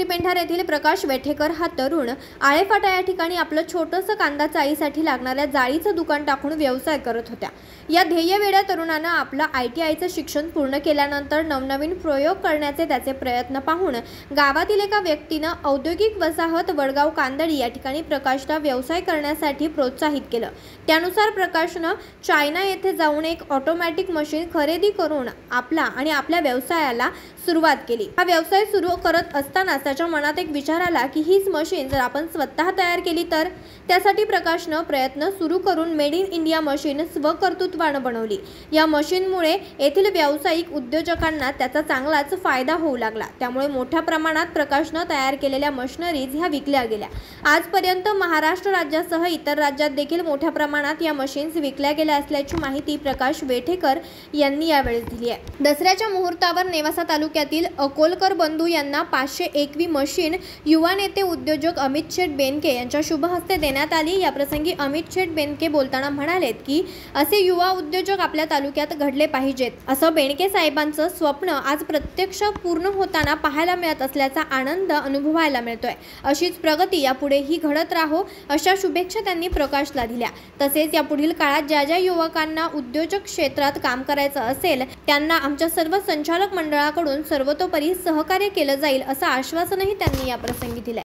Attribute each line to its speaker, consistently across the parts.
Speaker 1: पिंपरी पेंढार येथील प्रकाश वेठेकर हा तरुण आळेफाटा या ठिकाणी आपलं छोटंसं कांदा चाळीसाठी लागणाऱ्या जाळीचं दुकान टाकून व्यवसाय करत होत्या। या ध्येयवेड्या तरुणानं आपलं ITIचं शिक्षण पूर्ण केल्यानंतर नवनवीन प्रयोग करण्याचे त्याचे प्रयत्न पाहून गावातील एका व्यक्तीनं औद्योगिक वसाहत वडगाव कांदळी या ठिकाणी प्रकाशला व्यवसाय करण्यासाठी प्रोत्साहित केलं। त्यानुसार प्रकाशनं चायना येथे जाऊन एक ऑटोमॅटिक मशीन खरेदी करून आपला आणि आपल्या व्यवसायाला सुरुवात केली। हा व्यवसाय सुरू करत असताना त्याच्या मनात एक विचार आला की हीच मशीन जर आपण स्वतः तयार केली तर। त्यासाठी प्रकाशनं प्रयत्न सुरू करून मेड इन इंडिया मशीन स्वकर्तृत्वानं बनवली। या मशीनमुळे येथील व्यावसायिक उद्योजकांना त्याचा चांगलाच फायदा होऊ लागला। त्यामुळे मोठ्या प्रमाणात प्रकाशनं तयार केलेल्या मशिनरीज ह्या विकल्या गेल्या। आजपर्यंत महाराष्ट्र राज्यासह इतर राज्यात देखील मोठ्या प्रमाणात या मशीन्स विकल्या गेल्या असल्याची माहिती प्रकाश वेठेकर यांनी यावेळी दिली आहे। दसऱ्याच्या मुहूर्तावर नेवासा तालुक्यातील अकोलकर बंधू यांना 501वी मशीन युवा नेते उद्योजक अमित शेठ बेनके यांच्या शुभ हस्ते देण्यात आली। या प्रसंगी अमित शेठ बेनके बोलताना म्हणालेत की असे युवा उद्योजक आपल्या तालुक्यात घडले पाहिजेत, असं बेनके साहेबांचं स्वप्न आज प्रत्यक्ष पूर्ण होताना पाहायला मिळत असल्याचा आनंद अनुभवायला मिळतोय। अशीच प्रगती यापुढेही घडत राहो अशा शुभेच्छा त्यांनी प्रकाशला दिल्या। तसेच यापुढील काळात ज्या ज्या युवकांना उद्योजक क्षेत्रात काम करायचं असेल त्यांना आमच्या सर्व संचालक मंडळाकडून सर्वतोपरी सहकार्य केलं जाईल असं आश्वासनही त्यांनी या प्रसंगी दिले।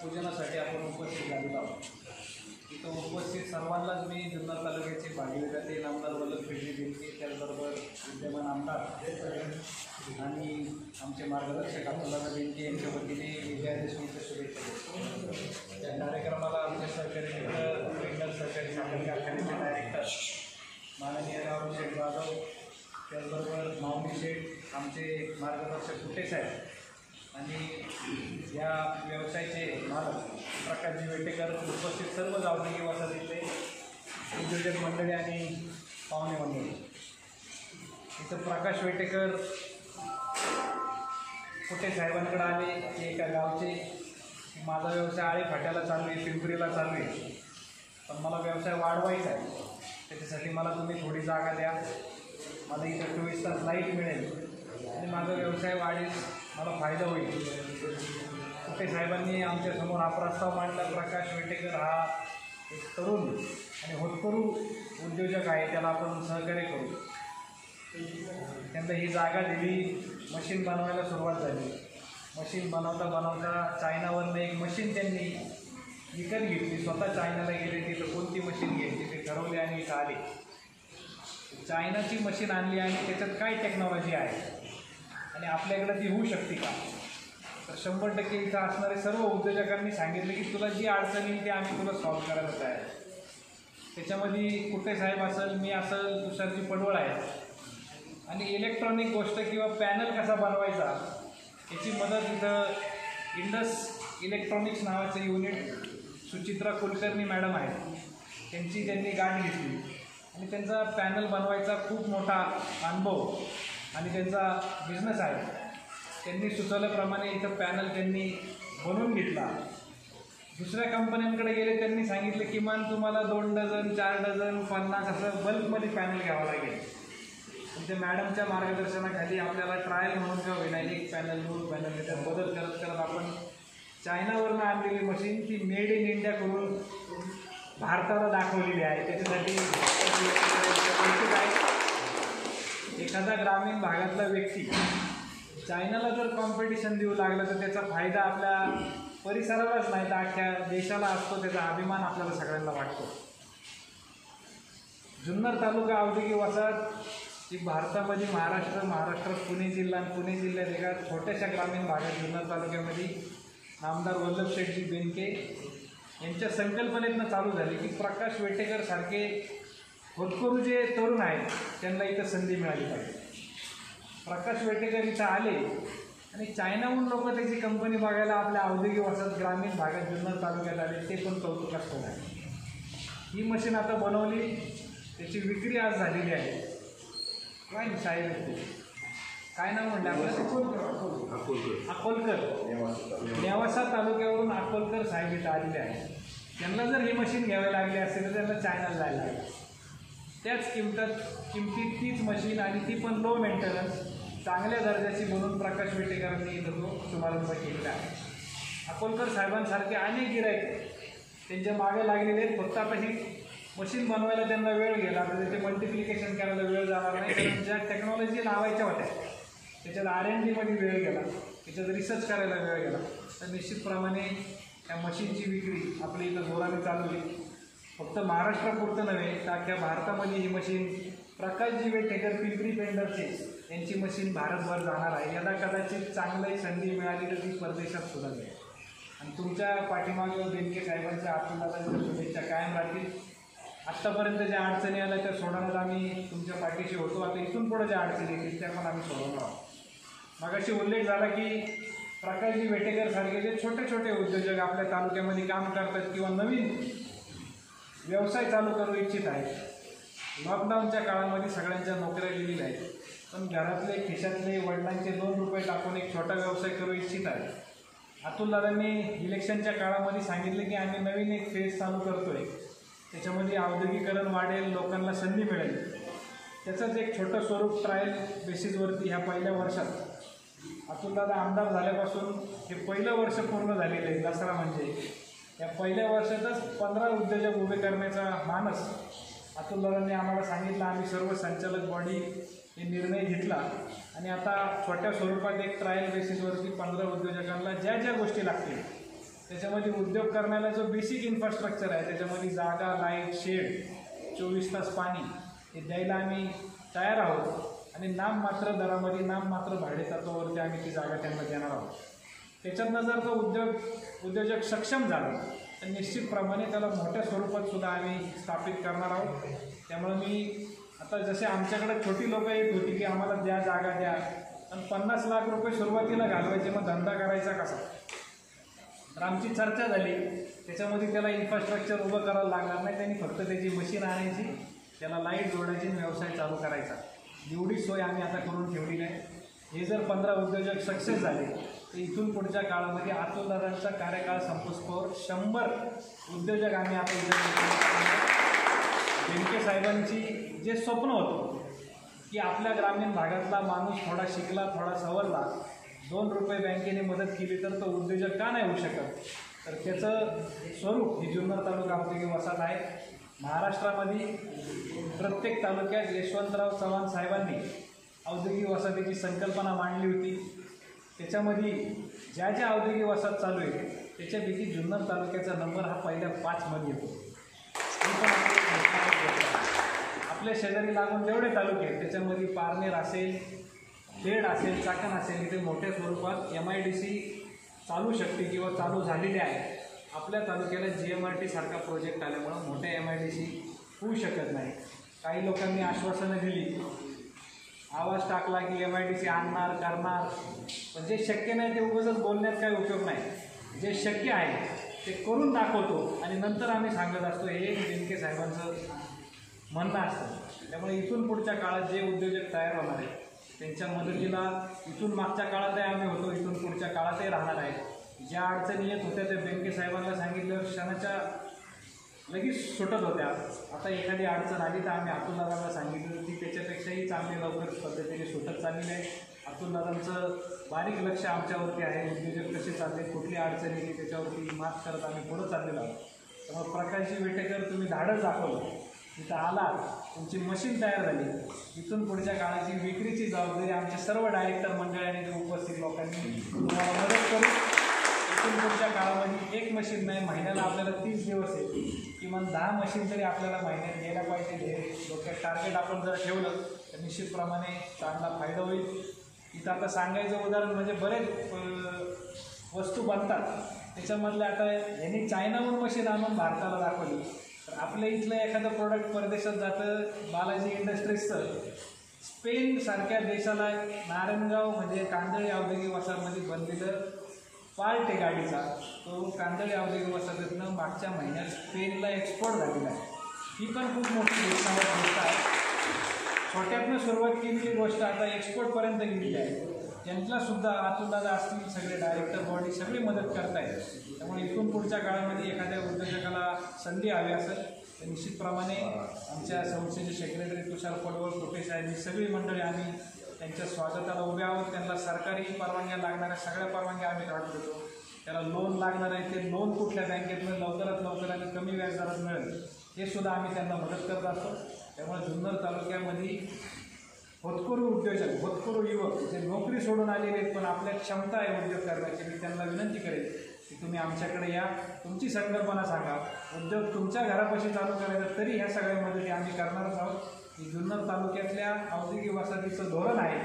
Speaker 2: पूजनासाठी आपण उपस्थित झालेलो आहोत। इथं उपस्थित सर्वांनाच मी जुन्नर तालुक्याचे भागीरथी आमदार वल्लभ शेठ बेनके, त्याचबरोबर विद्यमान आमदार आणि आमचे मार्गदर्शक अब्दुल्ला बेनके यांच्या वतीने विजयादशमीच्या शुभेच्छा देतो। या कार्यक्रमाला आमचे सहकारी मित्र इंडल सहकारी साखर कारखान्याचे डायरेक्टर माननीय राहुल शेठ जाधव, त्याचबरोबर माऊली शेठ आमचे मार्गदर्शक कुटे साहेब आणि या व्यवसायाचे मालक प्रकाशजी वेठेकर, उपस्थित सर्व गावठी वसाहतीतले उद्योजक मंडळी आणि पाहुणे मंडळी। इथं प्रकाश वेठेकर कुठे साहेबांकडे आले की एका गावचे की माझा व्यवसाय आळे फाट्याला चालू आहे, पिंपरीला चालू आहे, पण मला व्यवसाय वाढवायचा आहे, त्याच्यासाठी मला तुम्ही थोडी जागा द्या, मला इथं 24 तास लाईट मिळेल आणि माझा व्यवसाय वाढेल, मला फायदा होईल. कुठे साहेबांनी आमच्यासमोर हा प्रस्ताव मांडला. प्रकाश वेटेकर हा एक तरुण आणि होतकरू उद्योजक आहे, त्याला आपण सहकार्य करू. त्यांना ही जागा दिली, मशीन बनवायला सुरुवात झाली. मशीन बनवता बनवता चायनावरनं एक मशीन त्यांनी विकत घेतली. स्वतः चायनाला गेले, तिथं कोणती मशीन घ्यायची ते ठरवले आणि इथं आले. चायनाची मशीन आणली आणि त्याच्यात काय टेक्नॉलॉजी आहे आणि आपल्याकडं ती होऊ शकते का, तर 100% इथं असणारे सर्व उद्योजकांनी सांगितलं की तुला जी अडचण येईल ती आम्ही तुला सॉल्व करायला तयार आहे. त्याच्यामध्ये कुठे साहेब असेल, मी असेल, तुषारजी पडवळ आहे. आणि इलेक्ट्रॉनिक गोष्ट किंवा पॅनल कसा बनवायचा याची मदत इथं इंडस इलेक्ट्रॉनिक्स नावाचं युनिट सुचित्रा कुलकर्णी मॅडम आहेत, त्यांनी गाठ घेतली आणि त्यांचा पॅनल बनवायचा खूप मोठा अनुभव आणि त्यांचा बिझनेस आहे. त्यांनी सुचवल्याप्रमाणे इथं पॅनल त्यांनी बनवून घेतला. दुसऱ्या कंपन्यांकडे गेले, त्यांनी सांगितलं किमान तुम्हाला 2 डझन 4 डझन 50 असं बल्कमध्ये पॅनल घ्यावं लागेल. पण त्या मॅडमच्या मार्गदर्शनाखाली आपल्याला ट्रायल म्हणून का होईना एक पॅनल 2 पॅनल त्याच्यात बदल करत करत आपण चायनावरनं आणलेली मशीन ती मेड इन इंडिया करून भारताला दाखवलेली आहे. त्याच्यासाठी एखादा ग्रामीण भागातला व्यक्ती चायनाला जर कॉम्पिटिशन देऊ लागलं तर त्याचा फायदा आपल्या परिसरालाच नाही तर अख्ख्या देशाला असतो, त्याचा अभिमान आपल्याला सगळ्यांना वाटतो. जुन्नर तालुका औद्योगिक वसाहत ही भारतामध्ये महाराष्ट्रात पुणे जिल्हा आणि पुणे जिल्ह्यात एका छोट्याशा ग्रामीण भागात जुन्नर तालुक्यामध्ये नामदार वल्लभशेठजी बेनके यांच्या संकल्पनेतनं चालू झाली की प्रकाश वेटेकर सारखे होतकरू जे तरुण आहेत त्यांना इथं संधी मिळाली पाहिजे. प्रकाश वेटेकर इथं आले आणि चायनाहून लोक त्याची कंपनी बघायला आपल्या औद्योगिक वसाहत ग्रामीण भागात जुन्नर तालुक्यात आले, ते पण कौतुकास्पद आहे. ही मशीन आता बनवली, त्याची विक्री आज झालेली आहे. काय साहेब ते काय नाव म्हणलं आपलं? अकोलकर. नेवासा तालुक्यावरून अकोलकर साहेब इथं आलेले आहेत. त्यांना जर ही मशीन घ्यावी लागली असेल तर त्यांना चायनाला जायला लागेल. त्याच किमतीत तीच मशीन आणि ती पण लो मेंटेनन्स चांगल्या दर्जाची म्हणून प्रकाश वेटेकरांनी इथं तो शुभारंभ केलेला आहे. अकोलकर साहेबांसारखे अनेक गिराईक त्यांच्या मागे लागलेले आहेत. फक्त आता ही मशीन बनवायला त्यांना वेळ गेला तर त्याचे मल्टिप्लिकेशन करायला वेळ जाणार नाही, कारण ज्या टेक्नॉलॉजी लावायच्या होत्या त्याच्यात R&Dमध्ये वेळ गेला, त्याच्यात रिसर्च करायला वेळ गेला. तर निश्चितप्रमाणे त्या मशीनची विक्री आपल्या इथं जोराने चालू आहे. फक्त महाराष्ट्रापुरतं नव्हे तर अख्ख्या भारतामध्ये ही मशीन प्रकाशजी वेटेकर पिंपरी पेंडरचे यांची मशीन भारतभर जाणार आहे. याला कदाचित चांगली संधी मिळाली तर ती परदेशात सुद्धा जाईल. आणि तुमच्या पाठीमागे बेनके साहेबांच्या आशीर्वादाच्या शुभेच्छा कायम राहतील. आत्तापर्यंत ज्या अडचणी आल्या त्या सोडवण्यात आम्ही तुमच्या पाठीशी होतो. आता इथून पुढे ज्या अडचणी येतील त्या पण आम्ही सोडवणार आहोत. मगाशी उल्लेख झाला की प्रकाशजी वेटेकर सारखे जे छोटे छोटे उद्योजक आपल्या तालुक्यामध्ये काम करतात किंवा नवीन व्यवसाय चालू करू इच्छित आहेत. लॉकडाऊनच्या काळामध्ये सगळ्यांच्या नोकऱ्या गेलेल्या आहेत, पण घरातले खिशातले वडिलांचे 2 रुपये टाकून एक छोटा व्यवसाय करू इच्छित आहे. अतुलदादांनी इलेक्शनच्या काळामध्ये सांगितले की आम्ही नवीन एक फेज चालू करतो आहे, त्याच्यामध्ये औद्योगिकरण वाढेल, लोकांना संधी मिळेल. त्याचंच एक छोटं स्वरूप ट्रायल बेसिसवरती ह्या पहिल्या वर्षात अतुलदादा आमदार झाल्यापासून हे पहिलं वर्ष पूर्ण झालेलं आहे. दसरा म्हणजे या पहिल्या वर्षातच 15 उद्योजक उभे करण्याचा मानस अतुलदादांनी आम्हाला सांगितलं. आम्ही सर्व संचालक बॉडी हे निर्णय घेतला आणि आता छोट्या स्वरूपात एक ट्रायल बेसिसवरती 15 उद्योजकांना ज्या ज्या गोष्टी लागतील त्याच्यामध्ये उद्योग करण्याला जो बेसिक इन्फ्रास्ट्रक्चर आहे त्याच्यामध्ये जागा, लाईट, शेड, 24 तास पाणी हे द्यायला आम्ही तयार आहोत आणि नाममात्र दरामध्ये नाममात्र भाडे तत्वावरती आम्ही ती जागा त्यांना देणार आहोत. त्याच्यातनं जर तो उद्योजक सक्षम झाला तर निश्चितप्रमाणे त्याला मोठ्या स्वरूपात सुद्धा आम्ही स्थापित करणार आहोत. त्यामुळे मी आता जसे आमच्याकडे छोटी लोकं येत होती की आम्हाला द्या जागा द्या, आणि 50 लाख रुपये सुरुवातीला घालवायचे, मग धंदा करायचा कसा, तर आमची चर्चा झाली. त्याच्यामध्ये त्याला इन्फ्रास्ट्रक्चर उभं करायला लागणार नाही, त्यांनी फक्त त्याची मशीन आणायची, त्याला लाईट जोडायची, व्यवसाय चालू करायचा. एवढी सोय आम्ही आता करून ठेवलेली आहे. हे जर 15 उद्योजक सक्सेस झाले तर इथून पुढच्या काळामध्ये अतुलदादांचा कार्यकाळ संपुस्तोवर 100 उद्योजक आम्ही आता बेनके साहेबांची जे स्वप्न होतं की आपल्या ग्रामीण भागातला माणूस थोडा शिकला, थोडा सवरला, 2 रुपये बँकेने मदत केली तर तो उद्योजक का नाही होऊ शकत. तर त्याचं स्वरूप ही जुन्नर तालुका औद्योगिक वसाहत आहे. महाराष्ट्रामध्ये प्रत्येक तालुक्यात यशवंतराव चव्हाण साहेबांनी औद्योगिक वसाहतीची संकल्पना मांडली होती. त्याच्यामध्ये ज्या ज्या औद्योगिक वसाहत चालू आहे त्याच्यापैकी जुन्नर तालुक्याचा नंबर हा पहिल्या 5 मध्ये येतो. आपल्या शेजारी लागून जेवढे तालुके आहेत त्याच्यामध्ये पारनेर असेल, खेड असेल, चाकण असेल, इथे मोठ्या स्वरूपात MIDC चालू शकते किंवा चालू झालेले आहे. आपल्या तालुक्याला GMRT सारखा प्रोजेक्ट आल्यामुळं मोठ्या MIDC होऊ शकत नाही. काही लोकांनी आश्वासनं दिली, आवाज टाकला की MIDC आणणार करणार, पण जे शक्य नाही ते उगाच बोलण्यात काही उपयोग नाही. जे शक्य आहे ते करून दाखवतो आणि नंतर आम्ही सांगत असतो. हे बेनके साहेबांचं म्हणणं असतं. त्यामुळे इथून पुढच्या काळात जे उद्योजक तयार होणार आहेत त्यांच्या मदतीला इथून मागच्या काळातही आम्ही होतो, इथून पुढच्या काळातही राहणार आहे. ज्या अडचणी येत होत्या त्या बेनके साहेबांना सांगितल्यावर क्षणाच्या लगेच सुटत होत्या. आता एखादी अडचण आली तर आम्ही अतुलदादांना सांगितलं की त्याच्यापेक्षाही चांगली लवकर पद्धतीने सुटत चाललेली आहे. अतुलदादांचं बारीक लक्ष आमच्यावरती आहे. उद्योजक कसे चालले, कुठली अडचण येते त्याच्यावरती मात करत आम्ही पुढं चाललेलो आहोत. त्यामुळे प्रकाशजी वेटेकर तुम्ही धाडस दाखवलं, इथं आलात, तुमची मशीन तयार झाली. इथून पुढच्या काळाची विक्रीची जबाबदारी आमच्या सर्व डायरेक्टर मंडळाने उपस्थित लोकांनी तुम्हाला मदत करू. इथून पुढच्या काळामध्ये एक मशीन नाही, महिन्याला आपल्याला 30 दिवस आहे, किमान 10 मशीन तरी आपल्याला महिन्यात घ्यायला पाहिजे. हे डोक्यात टार्गेट आपण जर ठेवलं तर निश्चितप्रमाणे चांगला फायदा होईल. इथं आता सांगायचं उदाहरण म्हणजे बरेच वस्तू बनतात त्याच्यामधले आता यांनी चायनाहून मशीन आणून भारताला दाखवली. तर आपल्या इथलं एखादं प्रोडक्ट परदेशात जातं, बालाजी इंडस्ट्रीजचं स्पेनसारख्या देशाला नारायणगाव म्हणजे कांदळी औद्योगिक वसाहतमध्ये बनलेलं पार्ट आहे गाडीचा, तो कांदळी औद्योगिक वसाहतीतनं मागच्या महिन्यात स्पेनला एक्सपोर्ट झालेला आहे. ही पण खूप मोठी गोष्ट आहे. छोट्यातनं सुरुवात केलेली गोष्ट आता एक्सपोर्टपर्यंत गेलेली आहे. त्यांनासुद्धा अतुलदादा असतील, सगळे डायरेक्टर बॉडी सगळी मदत करतायत. त्यामुळे इथून पुढच्या काळामध्ये एखाद्या उद्योजकाला संधी हवी असेल तर निश्चितप्रमाणे आमच्या संस्थेचे सेक्रेटरी तुषार पडवळ, कुटे साहेब, सगळी मंडळी आम्ही त्यांच्या स्वागताला उभे आहोत. त्यांना सरकारी परवानग्या लागणाऱ्या सगळ्या परवानग्या आम्ही काढून देतो. त्याला लोन लागणार आहे ते लोन कुठल्या बँकेतनं लवकरात लवकर आणि कमी व्याजदरात मिळेल हे सुद्धा आम्ही त्यांना मदत करत असतो. त्यामुळे जुन्नर तालुक्यामध्ये होतकरू उद्योजक, होतकरू युवक जे नोकरी सोडून आलेले आहेत पण आपल्या क्षमता आहे उद्योग करण्याची, मी त्यांना विनंती करेन की तुम्ही आमच्याकडे या, तुमची संकल्पना सांगा, उद्योग तुमच्या घरापाशी चालू करायचा तरी ह्या सगळ्या मदती आम्ही करणारच आहोत. की जुन्नर तालुक्यातल्या औद्योगिक वसाहतीचं धोरण आहे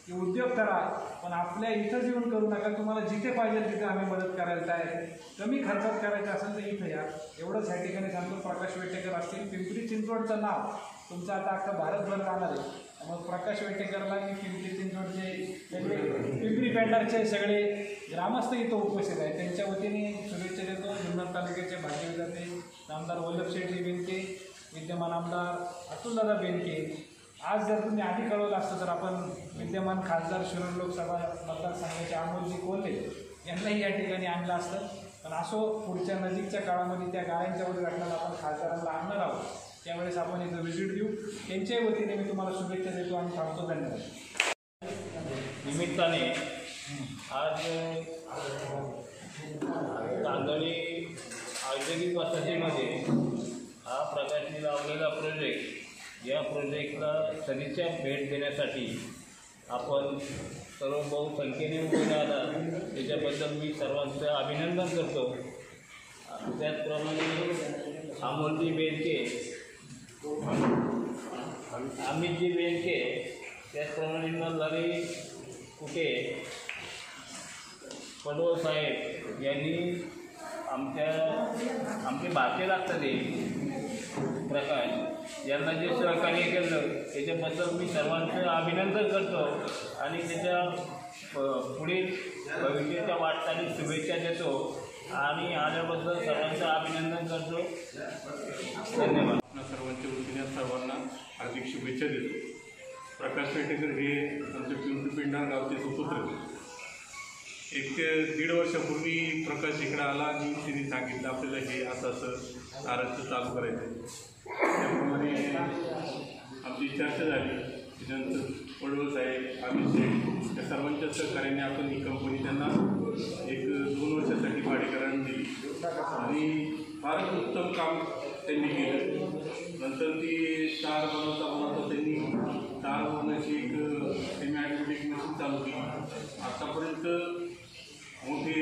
Speaker 2: की उद्योग करा पण आपल्या इथंच येऊन करू नका. तुम्हाला जिथे पाहिजे तिथे आम्ही मदत करायला तयार आहे. कमी खर्चात करायचं असेल तर इथं या. एवढंच ह्या ठिकाणी सांगतो. प्रकाश वेटेकर असतील, पिंपरी चिंचवडचं नाव तुमचं आता अख्खा भारतभर राहणार आहे. मग प्रकाश वेटेकरला मी पिंपरी चिंचवडचे सगळे पिंपरी पेंढारचे सगळे ग्रामस्थ इथं उपस्थित आहेत त्यांच्या वतीने शुभेच्छा देतो. जुन्नर तालुक्याचे भाजी विधाते आमदार वल्लभशेठजी बेनके, विद्यमान आमदार अतुलदादा बेनके. आज जर तुम्ही आधी कळवलं असतं तर आपण विद्यमान खासदार शिरूर लोकसभा मतदारसंघाचे अमोलजी कोल्हे यांनाही या ठिकाणी आणलं असतं. पण असो, पुढच्या नजीकच्या काळामध्ये त्या गायांच्या उद्घाटनाला आपण खासदारांना आणणार आहोत. त्यावेळेस आपण इथं व्हिजिट देऊ. त्यांच्याही वतीने मी तुम्हाला शुभेच्छा देतो आणि थांबतो. धन्यवाद.
Speaker 3: निमित्ताने आज कांदळी औद्योगिक वसाहतीमध्ये हा प्रकाशनी लावलेला प्रोजेक्ट, या प्रोजेक्टला सदिच्छा भेट देण्यासाठी आपण सर्व बहुसंख्येने उभे राहतात त्याच्याबद्दल मी सर्वांचं अभिनंदन करतो. त्याचप्रमाणे अमोलजी बेनके, अमितजी बेनके, त्याचप्रमाणे नलहरी कुटे, पडवळ साहेब यांनी आमचे भाचे लागतात ते प्रकाश यांना जे सहकार्य केलं त्याच्याबद्दल मी सर्वांचं अभिनंदन करतो आणि त्याच्या पुढील भविष्याच्या वाटचालीस शुभेच्छा देतो आणि आल्याबद्दल सर्वांचं अभिनंदन करतो. धन्यवाद.
Speaker 4: सर्वांच्या वतीने सर्वांना हार्दिक शुभेच्छा देतो. प्रकाश वेटेकर हे आमचे पिंपरी गावचे सुपुत्र. 1 ते 1.5 वर्षापूर्वी प्रकाश इकडे आला आणि तिने सांगितलं आपल्याला हे असं आरक्षण चालू करायचं आहे. त्याप्रमाणे आमची चर्चा झाली. त्याच्यानंतर पडवळ साहेब, अमित शेठ या सर्वांच्या सहकार्याने आपण ही कंपनी त्यांना 1-2 वर्षासाठी भाडेकरांना दिली आणि फार उत्तम काम त्यांनी केलं. नंतर ती तार बनवता त्यांनी तार बनवण्याची सेमी ऑटोमॅटिक मशीन चालू केली. आतापर्यंत मोठी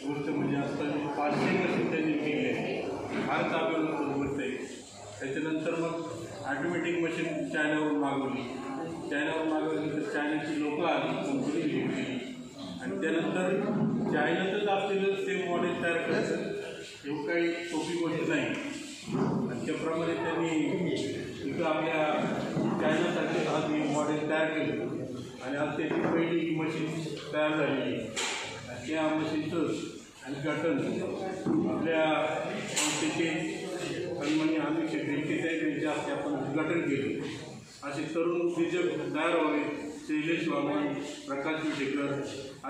Speaker 4: गोष्ट म्हणजे आजकाल 500 मशीन त्यांनी केली आहे. फार चांगली गोष्ट आहे. त्याच्यानंतर मग ऑटोमॅटिक मशीन चायनावरून मागवली. तर चायनाची लोकं आली, कंपनी घेतली आणि त्यानंतर चायनातच आपल्याला सेम मॉडेल तयार करायचं एवढं काही सोपी गोष्ट नाही. आणि त्याप्रमाणे त्यांनी इथं आपल्या चायनासाठी आज हे मॉडेल तयार केलं आणि आज त्याची पहिली मशीन तयार झालेली. त्या मशीनचं उद्घाटन आपल्या संस्थेचे सन्माननीय अमित शेठ यांच्या हस्ते आपण उद्घाटन केलं. असे तरुण उद्योजक तयार व्हावे. शैलेश वामन, प्रकाश वेटेकर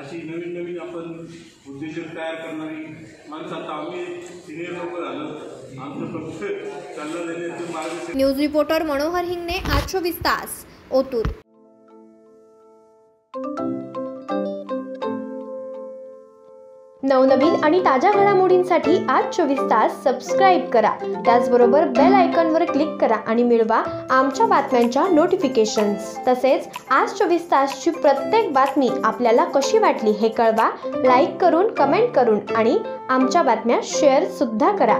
Speaker 4: अशी नवीन आपण उद्योजक तयार करणारी माणसं. आता आम्ही सिनियर लोक झालं. आमचं फक्त सल्ला देण्याचं मार्ग.
Speaker 1: न्यूज रिपोर्टर मनोहर हिंगणे, आज 24 तास, ओतूर. नवनवीन आणि ताज्या घडामोडींसाठी आज 24 तास सबस्क्राईब करा. त्याचबरोबर बेल आयकॉनवर क्लिक करा आणि मिळवा आमच्या बातम्यांच्या नोटिफिकेशन्स. तसेच आज 24 तासची प्रत्येक बातमी आपल्याला कशी वाटली हे कळवा. लाईक करून, कमेंट करून आणि आमच्या बातम्या शेअर सुद्धा करा.